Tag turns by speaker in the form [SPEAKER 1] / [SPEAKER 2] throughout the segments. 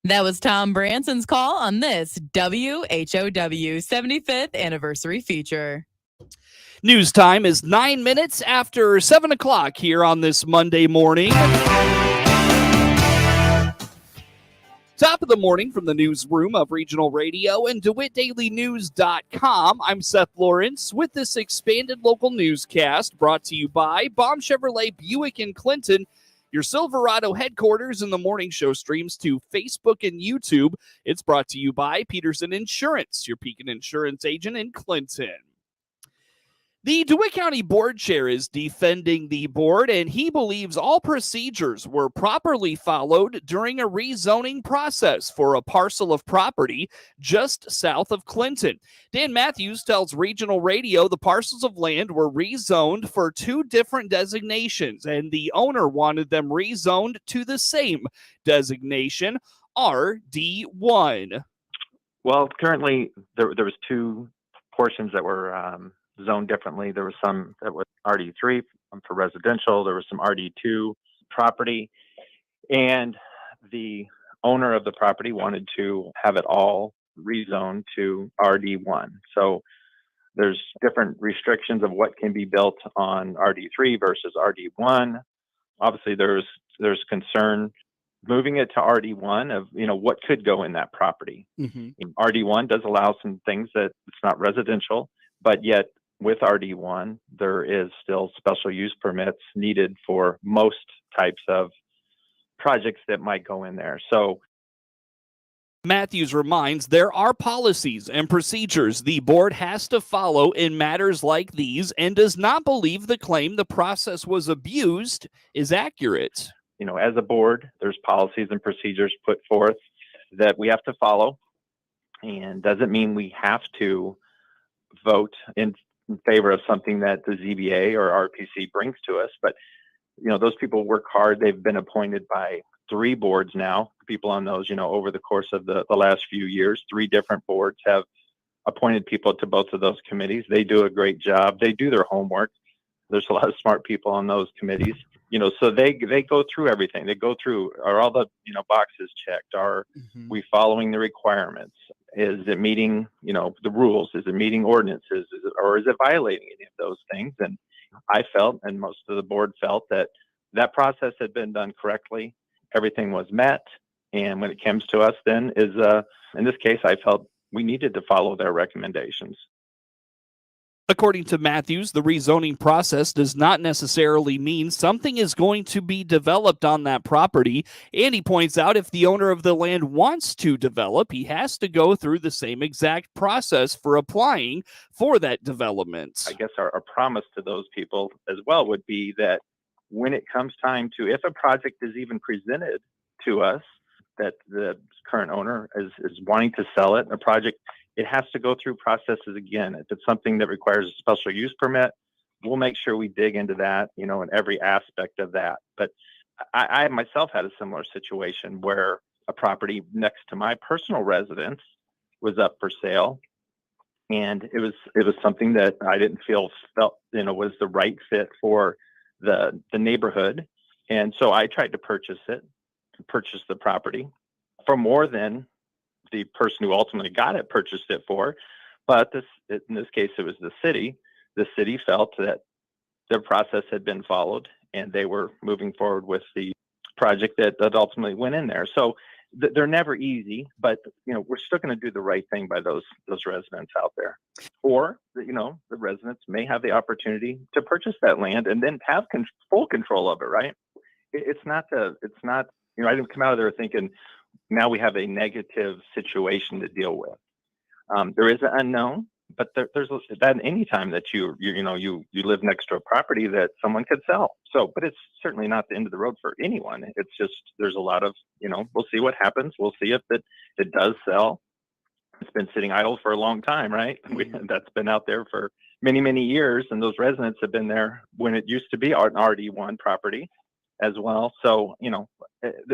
[SPEAKER 1] That was Tom Branson's call on this WHOW 75th anniversary feature.
[SPEAKER 2] News time is 9 minutes after 7 o'clock here on this Monday morning. Top of the morning from the newsroom of Regional Radio and DeWittDailyNews.com. I'm Seth Lawrence with this expanded local newscast brought to you by Baum Chevrolet Buick in Clinton. Your Silverado headquarters in the morning show streams to Facebook and YouTube. It's brought to you by Peterson Insurance, your Pekin Insurance agent in Clinton. The DeWitt County Board Chair is defending the board, and he believes all procedures were properly followed during a rezoning process for a parcel of property just south of Clinton. Dan Matthews tells Regional Radio the parcels of land were rezoned for two different designations, and the owner wanted them rezoned to the same designation, RD1.
[SPEAKER 3] Well, currently there was two portions that were zoned differently. There was some that was RD3 for residential. There was some RD2 property, and the owner of the property wanted to have it all rezoned to RD1. So there's different restrictions of what can be built on RD3 versus RD1. Obviously, there's concern moving it to RD1 of what could go in that property. Mm-hmm. RD1 does allow some things that it's not residential, but yet with RD1, there is still special use permits needed for most types of projects that might go in there. So
[SPEAKER 2] Matthews reminds there are policies and procedures the board has to follow in matters like these and does not believe the claim the process was abused is accurate.
[SPEAKER 3] As a board, there's policies and procedures put forth that we have to follow, and doesn't mean we have to vote in favor of something that the ZBA or RPC brings to us. But, those people work hard. They've been appointed by 3 boards now, people on those, over the course of the last few years. 3 different boards have appointed people to both of those committees. They do a great job. They do their homework. There's a lot of smart people on those committees, so they go through everything. They go through, are all the, boxes checked? Are we following the requirements? Is it meeting, the rules? Is it meeting ordinances? Or is it violating any of those things? And I felt, and most of the board felt, that process had been done correctly. Everything was met. And when it comes to us then in this case, I felt we needed to follow their recommendations.
[SPEAKER 2] According to Matthews, the rezoning process does not necessarily mean something is going to be developed on that property. And he points out if the owner of the land wants to develop, he has to go through the same exact process for applying for that development.
[SPEAKER 3] I guess our promise to those people as well would be that when it comes time to, if a project is even presented to us, that the current owner is wanting to sell it, a project, it has to go through processes again. If it's something that requires a special use permit, we'll make sure we dig into that, in every aspect of that. But I myself had a similar situation where a property next to my personal residence was up for sale. And it was something that I didn't felt, was the right fit for the neighborhood. And so I tried to purchase the property for more than the person who ultimately got it purchased it for. But in this case, it was the city. The city felt that their process had been followed and they were moving forward with the project that ultimately went in there. So they're never easy, but we're still going to do the right thing by those residents out there. Or the residents may have the opportunity to purchase that land and then have full control of it. Right? It's not. I didn't come out of there thinking now we have a negative situation to deal with. There is an unknown, but there's that any time that you live next to a property that someone could sell. So, but it's certainly not the end of the road for anyone. It's just there's a lot of we'll see what happens. We'll see if it does sell. It's been sitting idle for a long time, right? That's been out there for many years, and those residents have been there when it used to be an RD1 property. as well. So,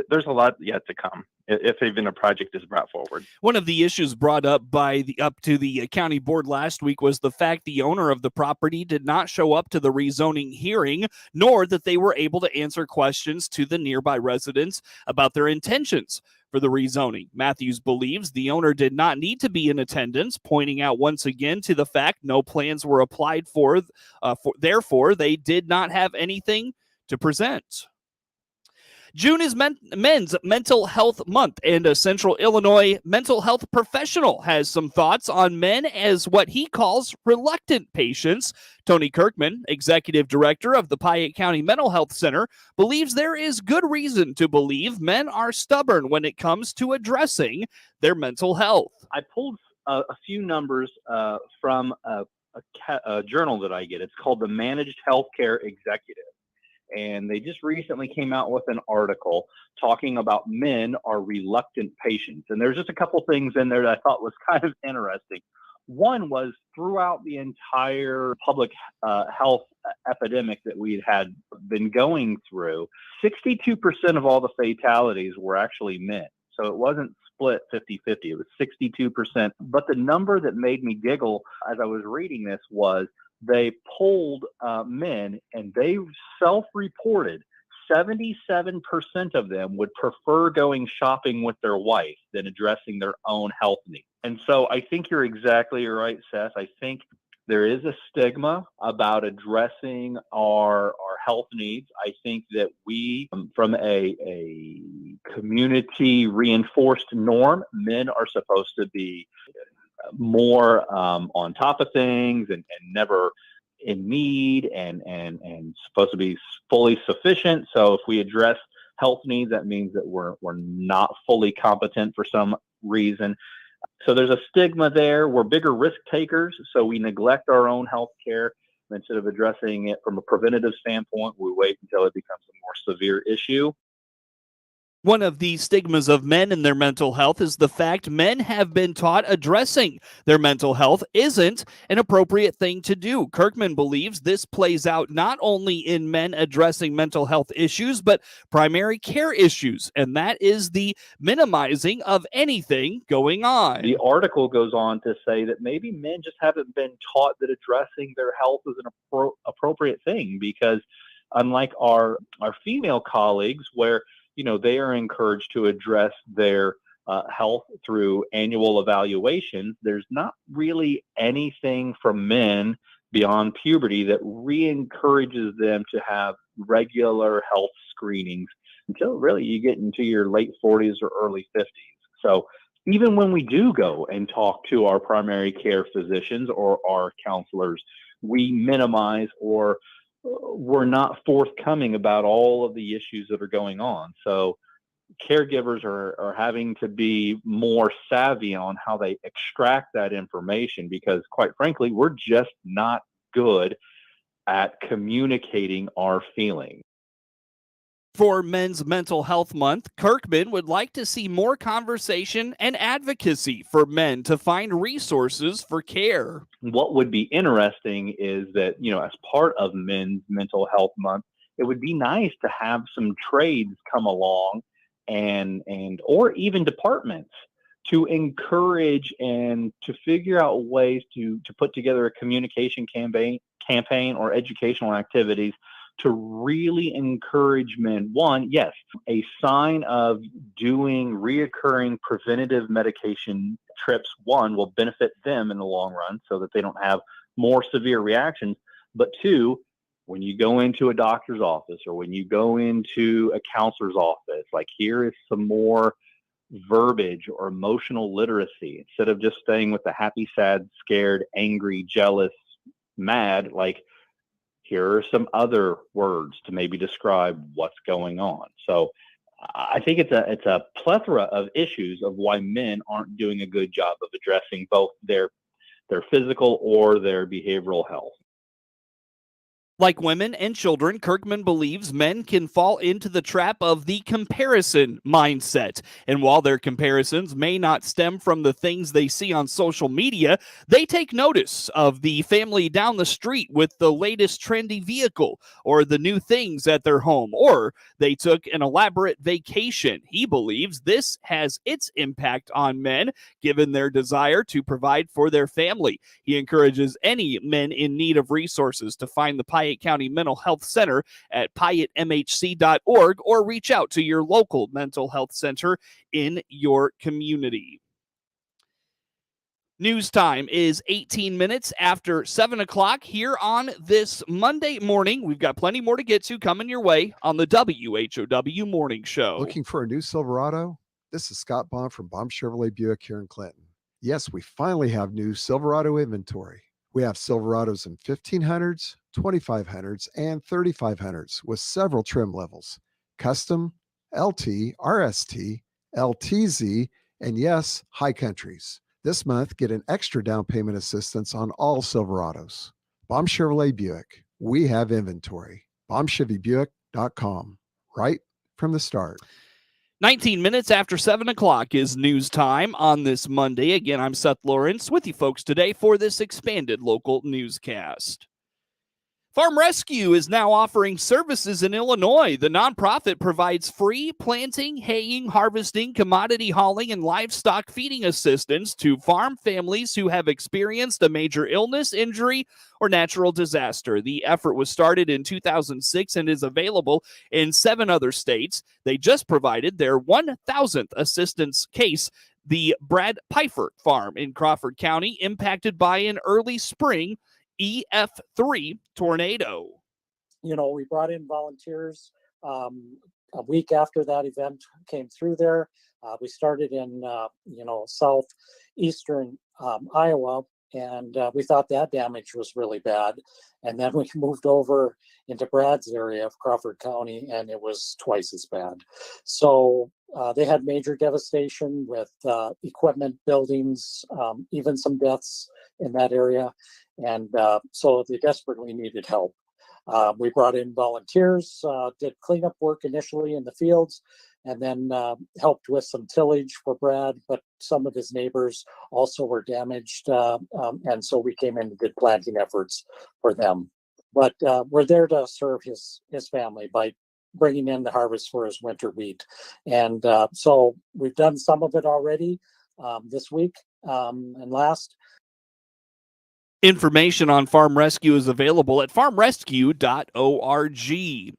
[SPEAKER 3] there's a lot yet to come if even a project is brought forward.
[SPEAKER 2] One of the issues brought up up to the county board last week was the fact the owner of the property did not show up to the rezoning hearing, nor that they were able to answer questions to the nearby residents about their intentions for the rezoning. Matthews believes the owner did not need to be in attendance, pointing out once again to the fact no plans were applied for, therefore they did not have anything to present. June is Men's Mental Health Month, and a Central Illinois mental health professional has some thoughts on men as what he calls reluctant patients. Tony Kirkman, executive director of the Piatt County Mental Health Center, believes there is good reason to believe men are stubborn when it comes to addressing their mental health.
[SPEAKER 4] I pulled a few numbers from a journal that I get. It's called the Managed Healthcare Executive. And they just recently came out with an article talking about men are reluctant patients. And there's just a couple things in there that I thought was kind of interesting. One was throughout the entire public health epidemic that we had been going through, 62% of all the fatalities were actually men. So it wasn't split 50-50. It was 62%. But the number that made me giggle as I was reading this was they polled men, and they self-reported 77% of them would prefer going shopping with their wife than addressing their own health needs. And so I think you're exactly right, Seth. I think there is a stigma about addressing our health needs. I think that we, from a community reinforced norm, men are supposed to be more on top of things and never in need and supposed to be fully sufficient. So if we address health needs, that means that we're not fully competent for some reason. So there's a stigma there. We're bigger risk takers, so we neglect our own health care. Instead of addressing it from a preventative standpoint, we wait until it becomes a more severe issue.
[SPEAKER 2] One of the stigmas of men and their mental health is the fact men have been taught addressing their mental health isn't an appropriate thing to do. Kirkman believes this plays out not only in men addressing mental health issues, but primary care issues, and that is the minimizing of anything going on.
[SPEAKER 4] The article goes on to say that maybe men just haven't been taught that addressing their health is an appropriate thing, because unlike our female colleagues, where they are encouraged to address their health through annual evaluations, there's not really anything from men beyond puberty that re-encourages them to have regular health screenings until really you get into your late 40s or early 50s. So even when we do go and talk to our primary care physicians or our counselors, we minimize or we're not forthcoming about all of the issues that are going on. So caregivers are having to be more savvy on how they extract that information, because quite frankly, we're just not good at communicating our feelings.
[SPEAKER 2] For Men's Mental Health Month, Kirkman would like to see more conversation and advocacy for men to find resources for care.
[SPEAKER 4] What would be interesting is that, as part of Men's Mental Health Month, it would be nice to have some trades come along and or even departments to encourage and to figure out ways to put together a communication campaign or educational activities to really encourage men. One, yes, a sign of doing reoccurring preventative medication trips, one, will benefit them in the long run so that they don't have more severe reactions. But two, when you go into a doctor's office or when you go into a counselor's office, like, here is some more verbiage or emotional literacy. Instead of just staying with the happy, sad, scared, angry, jealous, mad, like, here are some other words to maybe describe what's going on. So I think it's a plethora of issues of why men aren't doing a good job of addressing both their physical or their behavioral health.
[SPEAKER 2] Like women and children, Kirkman believes men can fall into the trap of the comparison mindset. And while their comparisons may not stem from the things they see on social media, they take notice of the family down the street with the latest trendy vehicle or the new things at their home, or they took an elaborate vacation. He believes this has its impact on men, given their desire to provide for their family. He encourages any men in need of resources to find the Piatt County Mental Health Center at PiattMHC.org or reach out to your local mental health center in your community. News time is 18 minutes after 7 o'clock here on this Monday morning. We've got plenty more to get to coming your way on the WHOW Morning Show.
[SPEAKER 5] Looking for a new Silverado? This is Scott Baum from Baum Chevrolet Buick here in Clinton. Yes, we finally have new Silverado inventory. We have Silverados in 1500s, 2500s, and 3500s with several trim levels. Custom, LT, RST, LTZ, and yes, high countries. This month, get an extra down payment assistance on all Silverados. Baum Chevrolet Buick. We have inventory. BaumChevyBuick.com. Right from the start.
[SPEAKER 2] 19 minutes after 7 o'clock is news time on this Monday. Again, I'm Seth Lawrence with you folks today for this expanded local newscast. Farm Rescue is now offering services in Illinois. The nonprofit provides free planting, haying, harvesting, commodity hauling, and livestock feeding assistance to farm families who have experienced a major illness, injury, or natural disaster. The effort was started in 2006 and is available in 7 other states. They just provided their 1,000th assistance case, the Brad Pfeiffer Farm in Crawford County, impacted by an early spring EF3 tornado.
[SPEAKER 6] We brought in volunteers a week after that event came through there. We started in, southeastern Iowa, and we thought that damage was really bad. And then we moved over into Brad's area of Crawford County, and it was twice as bad. So they had major devastation with equipment, buildings, even some deaths in that area. And so they desperately needed help. We brought in volunteers, did cleanup work initially in the fields, and then helped with some tillage for Brad, but some of his neighbors also were damaged. And so we came in and did planting efforts for them. But we're there to serve his family by bringing in the harvest for his winter wheat. And so we've done some of it already this week and last.
[SPEAKER 2] Information on Farm Rescue is available at farmrescue.org.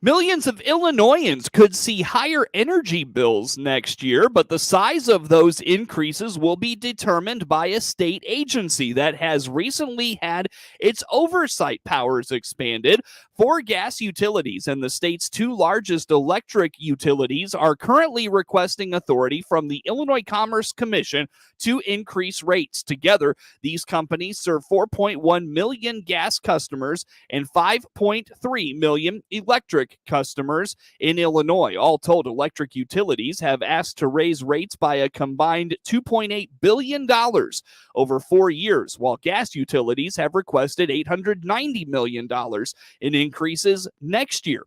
[SPEAKER 2] Millions of Illinoisans could see higher energy bills next year, but the size of those increases will be determined by a state agency that has recently had its oversight powers expanded. 4 gas utilities and the state's 2 largest electric utilities are currently requesting authority from the Illinois Commerce Commission to increase rates. Together, these companies serve 4.1 million gas customers and 5.3 million electric customers in Illinois. All told, electric utilities have asked to raise rates by a combined $2.8 billion over 4 years, while gas utilities have requested $890 million in increases next year.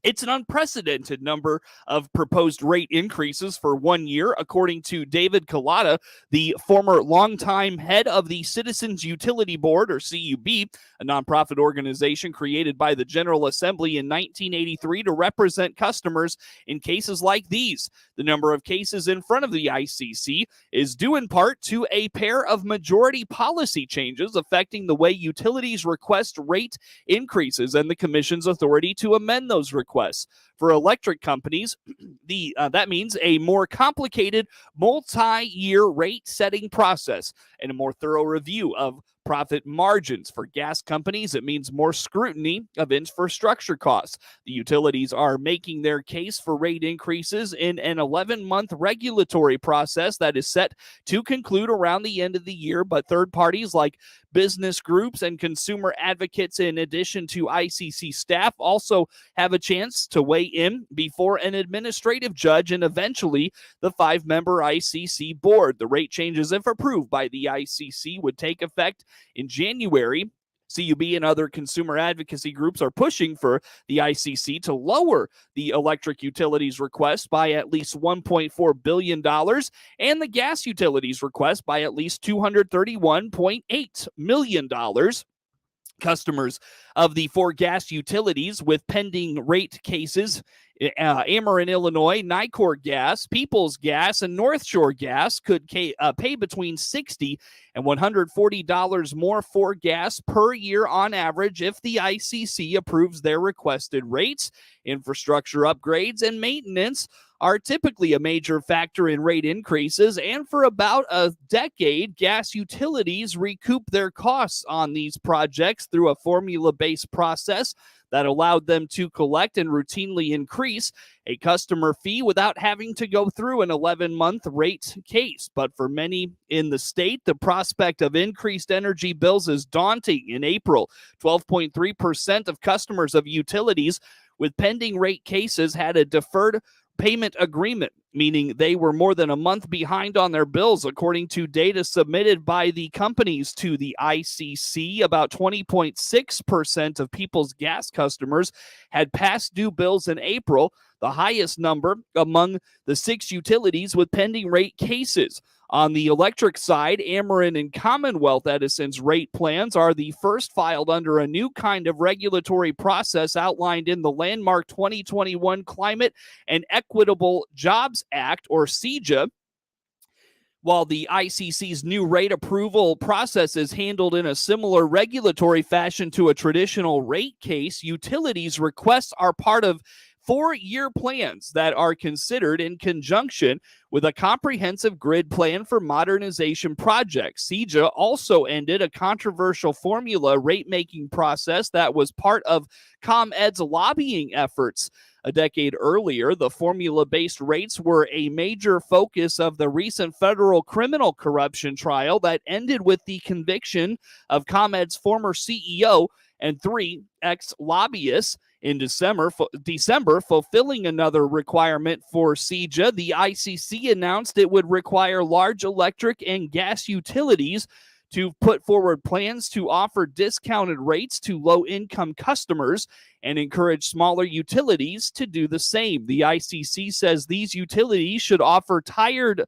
[SPEAKER 2] It's an unprecedented number of proposed rate increases for 1 year, according to David Collada, the former longtime head of the Citizens Utility Board, or CUB, a nonprofit organization created by the General Assembly in 1983 to represent customers in cases like these. The number of cases in front of the ICC is due in part to a pair of majority policy changes affecting the way utilities request rate increases and the Commission's authority to amend those requests. For electric companies, that means a more complicated multi-year rate setting process and a more thorough review of profit margins. For gas companies, it means more scrutiny of infrastructure costs. The utilities are making their case for rate increases in an 11-month regulatory process that is set to conclude around the end of the year, but third parties like business groups and consumer advocates, in addition to ICC staff, also have a chance to weigh in before an administrative judge and eventually the 5-member ICC board. The rate changes, if approved by the ICC, would take effect in January CUB and other consumer advocacy groups are pushing for the ICC to lower the electric utilities request by at least $1.4 billion and the gas utilities request by at least $231.8 million. Customers of the four gas utilities with pending rate cases, Ameren, Illinois, Nicor Gas, Peoples Gas, and North Shore Gas could pay between $60 and $140 more for gas per year on average if the ICC approves their requested rates. Infrastructure upgrades and maintenance are typically a major factor in rate increases, and for about a decade, gas utilities recoup their costs on these projects through a formula-based process that allowed them to collect and routinely increase a customer fee without having to go through an 11-month rate case. But for many in the state, the prospect of increased energy bills is daunting. In April, 12.3% of customers of utilities with pending rate cases had a deferred payment agreement, meaning they were more than a month behind on their bills. According to data submitted by the companies to the ICC, about 20.6% of People's Gas customers had past due bills in April, the highest number among the 6 utilities with pending rate cases. On the electric side, Ameren and Commonwealth Edison's rate plans are the first filed under a new kind of regulatory process outlined in the landmark 2021 Climate and Equitable Jobs Act, or CEJA. While the ICC's new rate approval process is handled in a similar regulatory fashion to a traditional rate case, utilities' requests are part of 4-year plans that are considered in conjunction with a comprehensive grid plan for modernization projects. CEJA also ended a controversial formula rate-making process that was part of ComEd's lobbying efforts. A decade earlier, the formula-based rates were a major focus of the recent federal criminal corruption trial that ended with the conviction of ComEd's former CEO and 3 ex-lobbyists. In December, fulfilling another requirement for CEJA, the ICC announced it would require large electric and gas utilities to put forward plans to offer discounted rates to low-income customers and encourage smaller utilities to do the same. The ICC says these utilities should offer tiered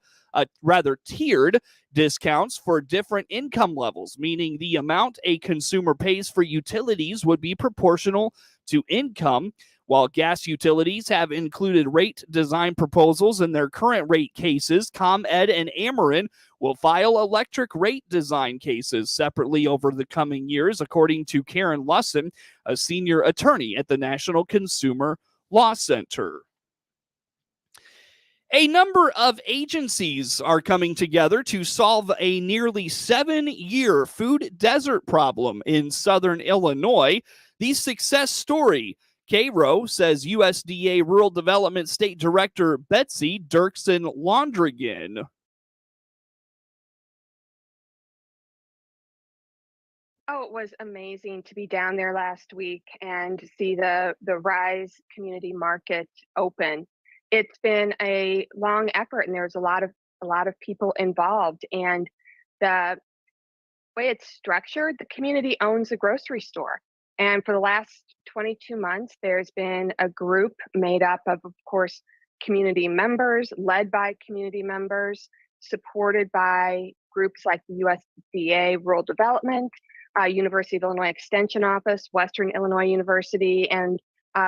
[SPEAKER 2] discounts for different income levels, meaning the amount a consumer pays for utilities would be proportional to income. While gas utilities have included rate design proposals in their current rate cases, ComEd and Ameren will file electric rate design cases separately over the coming years, according to Karen Lusson, a senior attorney at the National Consumer Law Center. A number of agencies are coming together to solve a nearly 7-year food desert problem in southern Illinois. The success story, Cairo, says USDA Rural Development State Director Betsy Dirksen Londrigan.
[SPEAKER 7] Oh, it was amazing to be down there last week and see the Rise Community Market open. It's been a long effort, and there's a lot of people involved. And the way it's structured, the community owns a grocery store. And for the last 22 months, there's been a group made up of course, community members, led by community members, supported by groups like the USDA Rural Development, University of Illinois Extension Office, Western Illinois University, and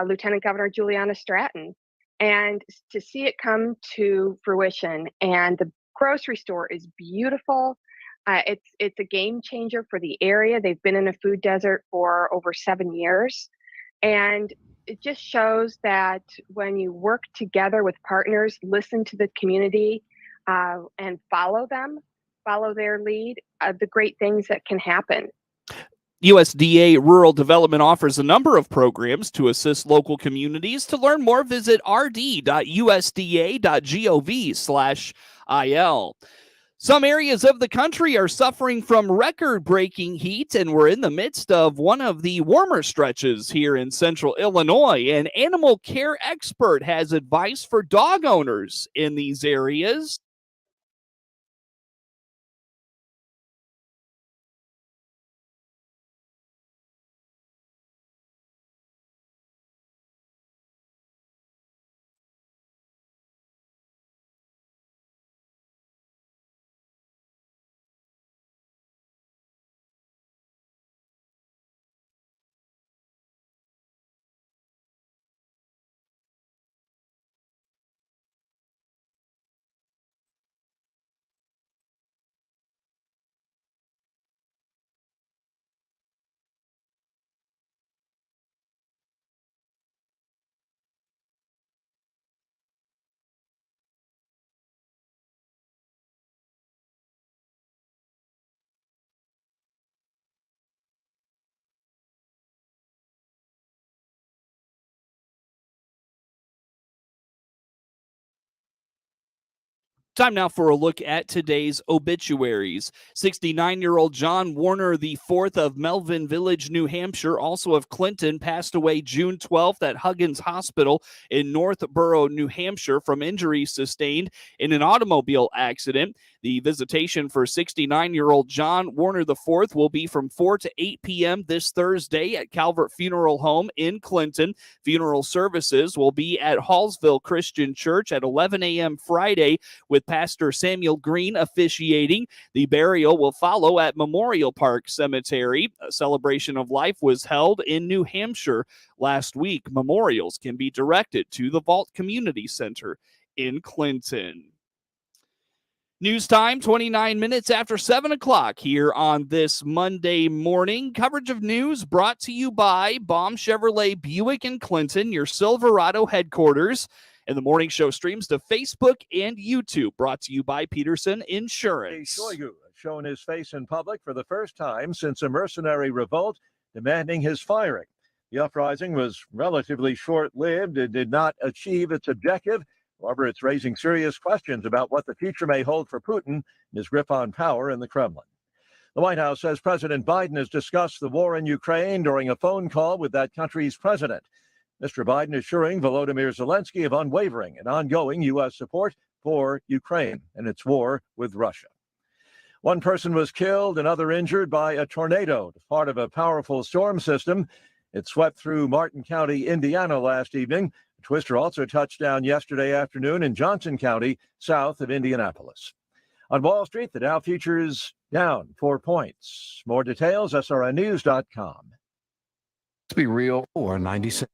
[SPEAKER 7] Lieutenant Governor Juliana Stratton. And to see it come to fruition, and the grocery store is beautiful. It's a game changer for the area. They've been in a food desert for over 7 years. And it just shows that when you work together with partners, listen to the community, and follow their lead, the great things that can happen.
[SPEAKER 2] USDA Rural Development offers a number of programs to assist local communities. To learn more, visit rd.usda.gov/il. Some areas of the country are suffering from record-breaking heat, and we're in the midst of one of the warmer stretches here in central Illinois. An animal care expert has advice for dog owners in these areas. Time now for a look at today's obituaries. 69-year-old John Warner IV of Melvin Village, New Hampshire, also of Clinton, passed away June 12th at Huggins Hospital in Northborough, New Hampshire, from injuries sustained in an automobile accident. The visitation for 69-year-old John Warner IV will be from 4 to 8 p.m. this Thursday at Calvert Funeral Home in Clinton. Funeral services will be at Hallsville Christian Church at 11 a.m. Friday, with Pastor Samuel Green officiating. The burial will follow at Memorial Park Cemetery. A celebration of life was held in New Hampshire last week. Memorials can be directed to the Vault Community Center in Clinton. News time, 29 minutes after 7 o'clock here on this Monday morning. Coverage of news brought to you by Baum Chevrolet Buick in Clinton, your Silverado headquarters. And the morning show streams to Facebook and YouTube, brought to you by Peterson Insurance.
[SPEAKER 8] Shoigu has shown his face in public for the first time since a mercenary revolt demanding his firing. The uprising was relatively short-lived and did not achieve its objective. However, it's raising serious questions about what the future may hold for Putin and his grip on power in the Kremlin. The White House says President Biden has discussed the war in Ukraine during a phone call with that country's president. Mr. Biden assuring Volodymyr Zelensky of unwavering and ongoing U.S. support for Ukraine and its war with Russia. One person was killed, another injured by a tornado, part of a powerful storm system. It swept through Martin County, Indiana last evening. The twister also touched down yesterday afternoon in Johnson County, south of Indianapolis. On Wall Street, the Dow futures down 4 points. More details, srnnews.com.
[SPEAKER 9] Let's be real, or 96.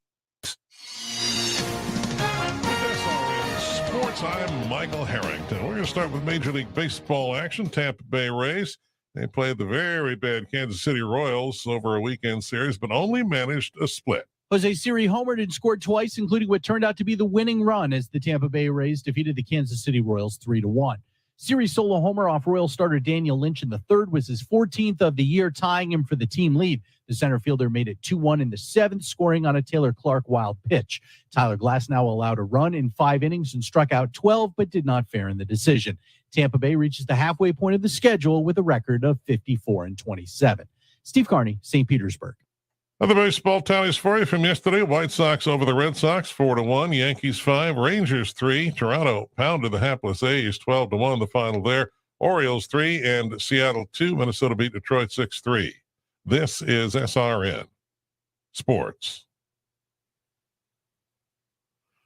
[SPEAKER 10] Sports, I'm Michael Harrington. We're going to start with Major League Baseball action. Tampa Bay Rays, they played the very bad Kansas City Royals over a weekend series, but only managed a split.
[SPEAKER 11] Jose Siri homered and scored twice, including what turned out to be the winning run as the Tampa Bay Rays defeated the Kansas City Royals 3-1. Siri's solo homer off Royal starter Daniel Lynch in the third was his 14th of the year, tying him for the team lead. The center fielder made it 2-1 in the seventh, scoring on a Taylor Clark wild pitch. Tyler Glasnow allowed a run in 5 innings and struck out 12, but did not fare in the decision. Tampa Bay reaches the halfway point of the schedule with a record of 54-27. Steve Carney, St. Petersburg.
[SPEAKER 10] Other baseball tallies for you from yesterday. White Sox over the Red Sox 4-1, Yankees 5, Rangers 3, Toronto pounded the hapless A's 12-1, the final there. Orioles 3 and Seattle 2. Minnesota beat Detroit 6-3. This is SRN Sports.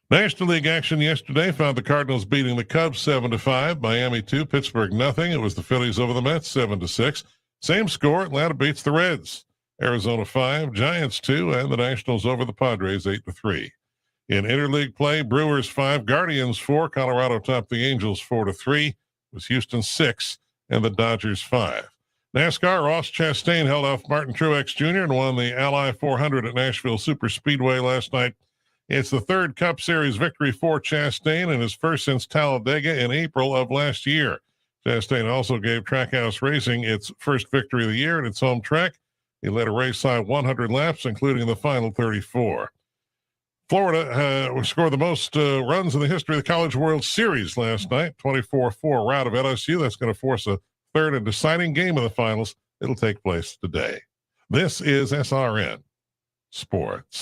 [SPEAKER 10] National League action yesterday found the Cardinals beating the Cubs 7-5, Miami 2, Pittsburgh nothing. It was the Phillies over the Mets 7-6. Same score, Atlanta beats the Reds. Arizona 5, Giants 2, and the Nationals over the Padres 8-3. In interleague play, Brewers 5, Guardians 4, Colorado topped the Angels 4-3. It was Houston 6, and the Dodgers 5. NASCAR, Ross Chastain held off Martin Truex Jr. and won the Ally 400 at Nashville Superspeedway last night. It's the third Cup Series victory for Chastain and his first since Talladega in April of last year. Chastain also gave Trackhouse Racing its first victory of the year at its home track. He led a race-high 100 laps, including the final 34. Florida scored the most runs in the history of the College World Series last night, 24-4 rout of LSU. That's going to force a third and deciding game of the finals. It'll take place today. This is SRN Sports.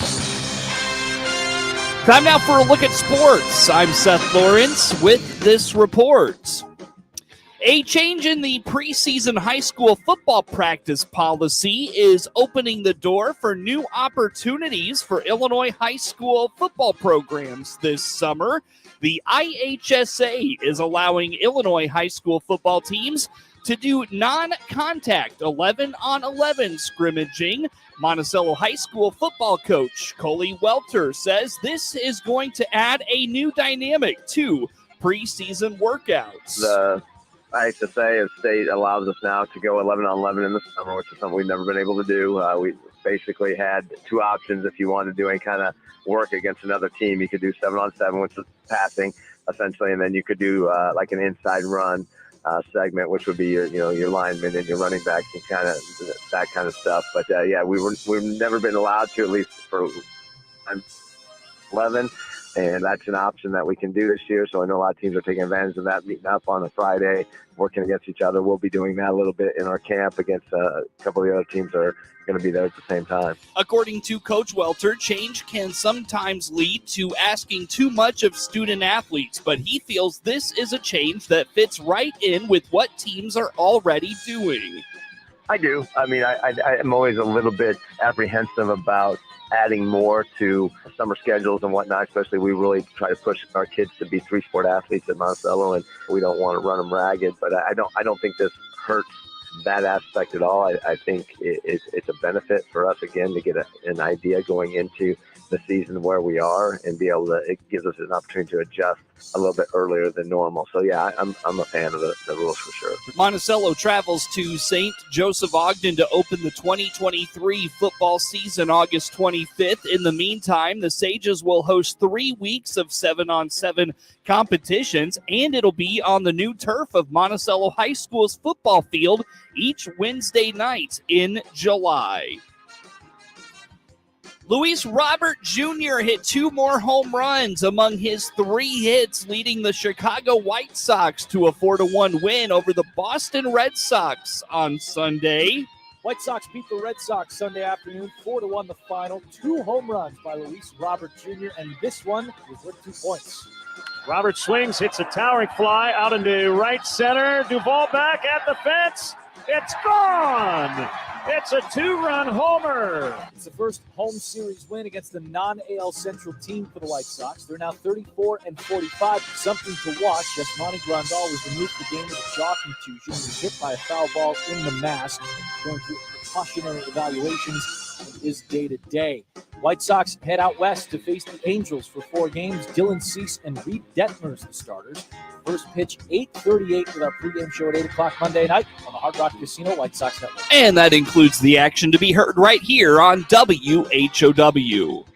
[SPEAKER 2] Time now for a look at sports. I'm Seth Lawrence with this report. A change in the preseason high school football practice policy is opening the door for new opportunities for Illinois high school football programs this summer. The IHSA is allowing Illinois high school football teams to do non-contact 11-on-11 scrimmaging. Monticello High School football coach Coley Welter says this is going to add a new dynamic to preseason workouts.
[SPEAKER 12] The IHSA of state allows us now to go 11-on-11 in the summer, which is something we've never been able to do. We basically had 2 options if you wanted to do any kind of work against another team. You could do 7-on-7, which is passing, essentially, and then you could do like an inside run segment, which would be your linemen and your running backs and kind of that kind of stuff. But we've never been allowed to, at least for 11. And that's an option that we can do this year. So I know a lot of teams are taking advantage of that, meeting up on a Friday, working against each other. We'll be doing that a little bit in our camp against a couple of the other teams that are going to be there at the same time.
[SPEAKER 2] According to Coach Welter, change can sometimes lead to asking too much of student athletes, but he feels this is a change that fits right in with what teams are already doing.
[SPEAKER 12] I do. I mean, I'm always a little bit apprehensive about adding more to summer schedules and whatnot, especially we really try to push our kids to be 3-sport athletes at Monticello, and we don't want to run them ragged. But I don't think this hurts that aspect at all. I think it's a benefit for us, again, to get an idea going into the season where we are and be able to, it gives us an opportunity to adjust a little bit earlier than normal. So, yeah, I'm a fan of the rules for sure.
[SPEAKER 2] Monticello travels to St. Joseph Ogden to open the 2023 football season August 25th. In the meantime, the Sages will host 3 weeks of 7-on-7 competitions, and it'll be on the new turf of Monticello High School's football field each Wednesday night in July. Luis Robert Jr. hit 2 more home runs among his 3 hits, leading the Chicago White Sox to a 4-1 win over the Boston Red Sox on Sunday.
[SPEAKER 13] White Sox beat the Red Sox Sunday afternoon, 4-1 the final. 2 home runs by Luis Robert Jr., and this one was worth 2 points.
[SPEAKER 14] Robert swings, hits a towering fly out into right center. Duvall back at the fence. It's gone! It's a 2-run homer.
[SPEAKER 13] It's the first home series win against the non-AL Central team for the White Sox. They're now 34-45. Something to watch. Yasmani Grandal was removed from the game with a jaw contusion. He was hit by a foul ball in the mask. Going through precautionary evaluations and is day-to-day. White Sox head out west to face the Angels for 4 games. Dylan Cease and Reed Detmer's the starters. First pitch, 8:38 with our pregame show at 8 o'clock Monday night on the Hard Rock Casino White Sox Network.
[SPEAKER 2] And that includes the action to be heard right here on WHOW.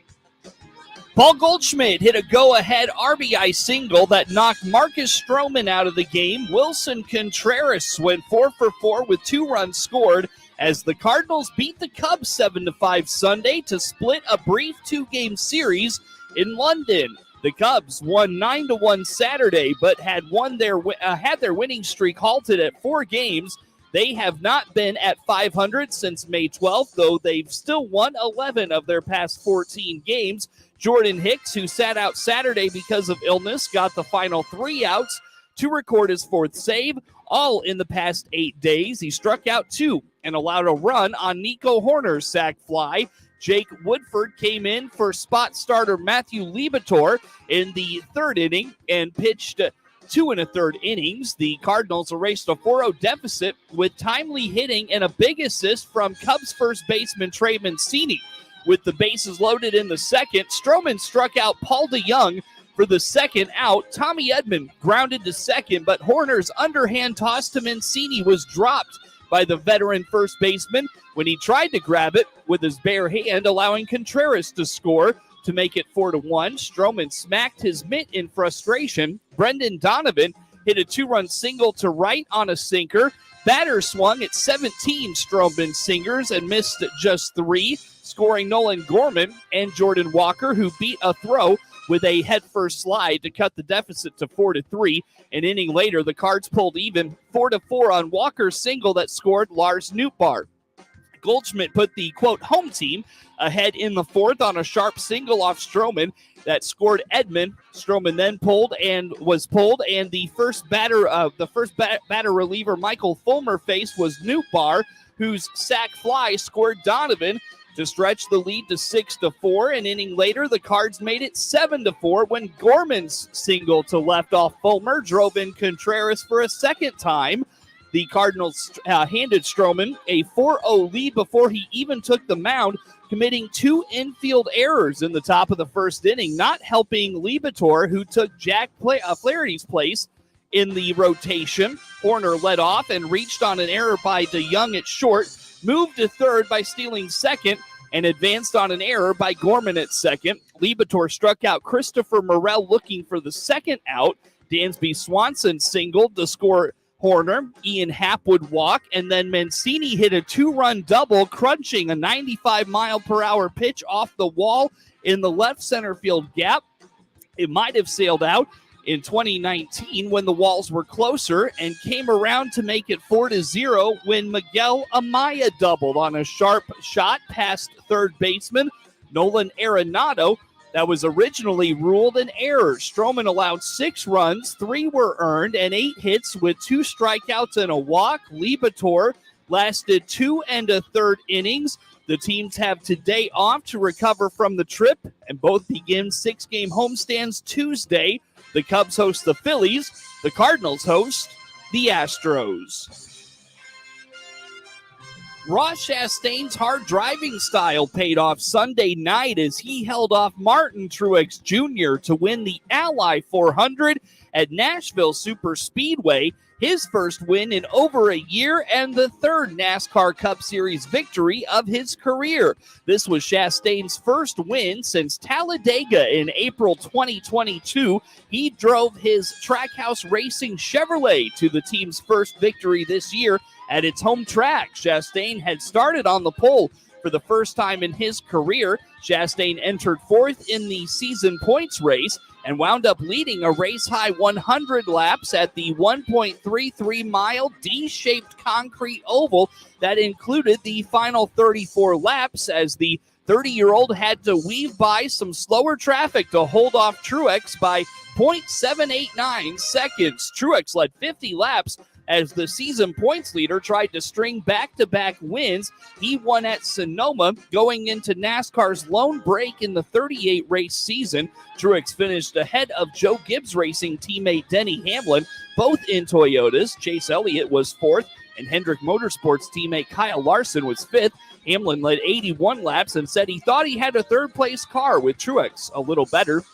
[SPEAKER 2] Paul Goldschmidt hit a go-ahead RBI single that knocked Marcus Stroman out of the game. Wilson Contreras went 4 for 4 with 2 runs scored as the Cardinals beat the Cubs 7-5 Sunday to split a brief 2-game series in London. The Cubs won 9-1 Saturday, but had their winning streak halted at 4 games. They have not been at 500 since May 12th, though they've still won 11 of their past 14 games. Jordan Hicks, who sat out Saturday because of illness, got the final 3 outs to record his 4th save, all in the past 8 days. He struck out 2 and allowed a run on Nico Horner's sac fly. Jake Woodford came in for spot starter Matthew Libator in the 3rd inning and pitched 2 1/3 innings. The Cardinals erased a 4-0 deficit with timely hitting and a big assist from Cubs first baseman Trey Mancini. With the bases loaded in the 2nd, Stroman struck out Paul DeYoung for the 2nd out. Tommy Edman grounded to 2nd, but Horner's underhand toss to Mancini was dropped by the veteran first baseman when he tried to grab it with his bare hand, allowing Contreras to score to make it 4-1. Stroman smacked his mitt in frustration. Brendan Donovan hit a 2-run single to right on a sinker. Batter swung at 17 Stroman singers and missed just 3, scoring Nolan Gorman and Jordan Walker, who beat a throw with a headfirst slide to cut the deficit to 4-3. An inning later, the Cards pulled even 4-4 on Walker's single that scored Lars Nootbaar. Goldschmidt put the, quote, home team ahead in the 4th on a sharp single off Stroman that scored Edman. Stroman then was pulled, and the first batter reliever Michael Fulmer faced was Nootbaar, whose sac fly scored Donovan to stretch the lead to 6-4. An inning later, the Cards made it 7-4 when Gorman's single to left off Fulmer drove in Contreras for a 2nd time. The Cardinals handed Stroman a 4-0 lead before he even took the mound, committing 2 infield errors in the top of the 1st inning, not helping Libator, who took Jack Flaherty's place in the rotation. Horner led off and reached on an error by DeYoung at short, moved to 3rd by stealing 2nd, and advanced on an error by Gorman at 2nd. Libator struck out Christopher Morel looking for the 2nd out. Dansby Swanson singled to score Horner. Ian Happ would walk, and then Mancini hit a 2-run double, crunching a 95-mile-per-hour pitch off the wall in the left center field gap. It might have sailed out in 2019 when the Walls were closer and came around to make it 4-0 when Miguel Amaya doubled on a sharp shot past third baseman Nolan Arenado that was originally ruled an error. Stroman allowed 6 runs, 3 were earned, and 8 hits with 2 strikeouts and a walk. Libator lasted 2 1/3 innings. The teams have today off to recover from the trip, and both begin 6-game homestands Tuesday. The Cubs host the Phillies. The Cardinals host the Astros. Ross Chastain's hard driving style paid off Sunday night as he held off Martin Truex Jr. to win the Ally 400 at Nashville Superspeedway, his first win in over a year and the third NASCAR Cup Series victory of his career. This was Chastain's first win since Talladega in April 2022. He drove his Trackhouse Racing Chevrolet to the team's first victory this year at its home track. Chastain had started on the pole for the first time in his career. Chastain entered 4th in the season points race and wound up leading a race-high 100 laps at the 1.33-mile D-shaped concrete oval that included the final 34 laps as the 30-year-old had to weave by some slower traffic to hold off Truex by 0.789 seconds. Truex led 50 laps as the season points leader tried to string back-to-back wins. He won at Sonoma, going into NASCAR's lone break in the 38-race season. Truex finished ahead of Joe Gibbs Racing teammate Denny Hamlin, both in Toyotas. Chase Elliott was 4th, and Hendrick Motorsports teammate Kyle Larson was 5th. Hamlin led 81 laps and said he thought he had a third-place car, with Truex a little better.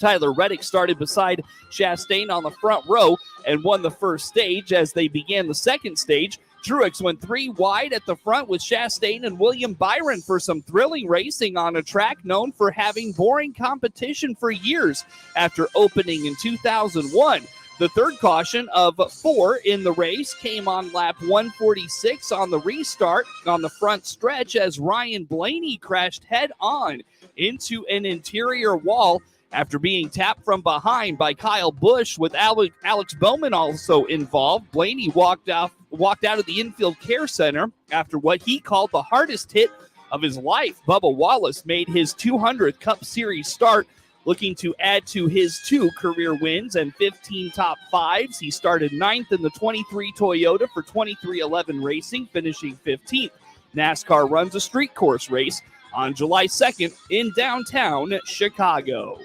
[SPEAKER 2] Tyler Reddick started beside Chastain on the front row and won the first stage. As they began the second stage, Truex went 3 wide at the front with Chastain and William Byron for some thrilling racing on a track known for having boring competition for years after opening in 2001. The third caution of 4 in the race came on lap 146 on the restart on the front stretch as Ryan Blaney crashed head-on into an interior wall after being tapped from behind by Kyle Busch, with Alex Bowman also involved. Blaney walked out of the infield care center after what he called the hardest hit of his life. Bubba Wallace made his 200th Cup Series start, looking to add to his 2 career wins and 15 top 5s. He started 9th in the 23 Toyota for 2311 Racing, finishing 15th. NASCAR runs a street course race on July 2nd in downtown Chicago.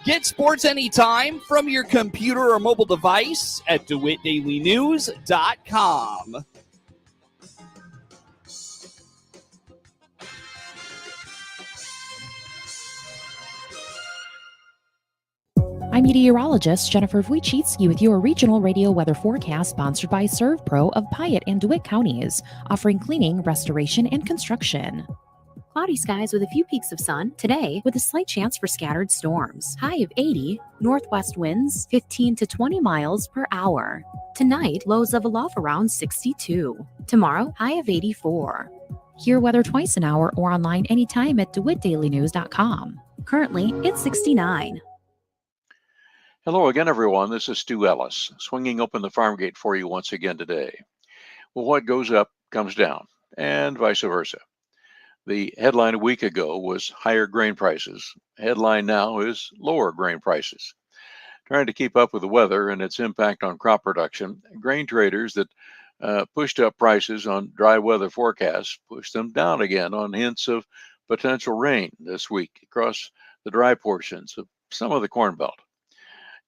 [SPEAKER 2] Get sports anytime from your computer or mobile device at DeWittDailyNews.com.
[SPEAKER 15] I'm meteorologist Jennifer Wojcicki with your regional radio weather forecast, sponsored by ServPro of Piatt and DeWitt counties, offering cleaning, restoration, and construction.
[SPEAKER 16] Cloudy skies with a few peaks of sun today, with a slight chance for scattered storms. High of 80, northwest winds 15 to 20 miles per hour. Tonight, lows level off around 62. Tomorrow, high of 84.
[SPEAKER 15] Hear weather twice an hour or online anytime at DeWittDailyNews.com.
[SPEAKER 16] Currently, it's 69.
[SPEAKER 17] Hello again, everyone. This is Stu Ellis, swinging open the farm gate for you once again today. Well, what goes up comes down, and vice versa. The headline a week ago was higher grain prices. Headline now is lower grain prices. Trying to keep up with the weather and its impact on crop production, grain traders that pushed up prices on dry weather forecasts pushed them down again on hints of potential rain this week across the dry portions of some of the Corn Belt.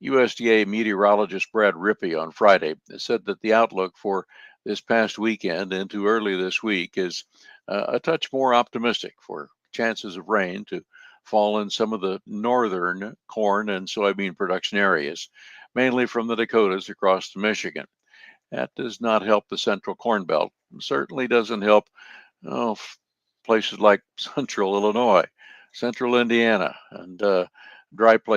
[SPEAKER 17] USDA meteorologist Brad Rippey on Friday said that the outlook for this past weekend into early this week is a touch more optimistic for chances of rain to fall in some of the northern corn and soybean production areas, mainly from the Dakotas across to Michigan. That does not help the central Corn Belt. Certainly doesn't help places like central Illinois, central Indiana, and dry places